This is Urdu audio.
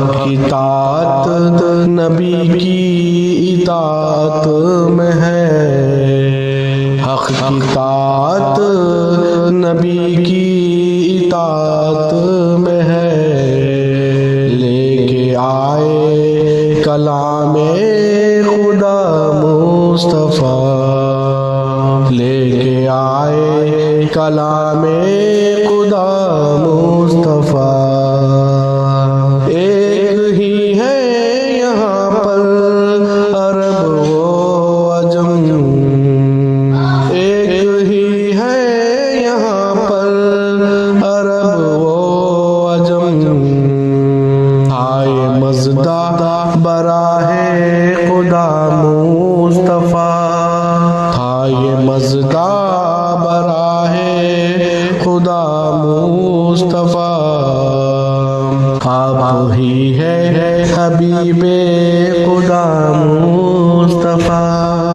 کی اطاعت نبی کی اطاعت میں ہے، حق کی اطاعت نبی کی اطاعت میں ہے، لے کے آئے کلام خدا مصطفیٰ، لے کے آئے کلام خدا مصطفیٰ۔ ایک ہی ہے یہاں پر عرب و عجم، ایک ہی ہے یہاں پر عرب و عجم، آئے مزدہ براہ خدا مصطفیٰ، آئے مزدہ براہ خدا مصطفیٰ۔ آپ ہی ہے حبیب خدا مصطفیٰ۔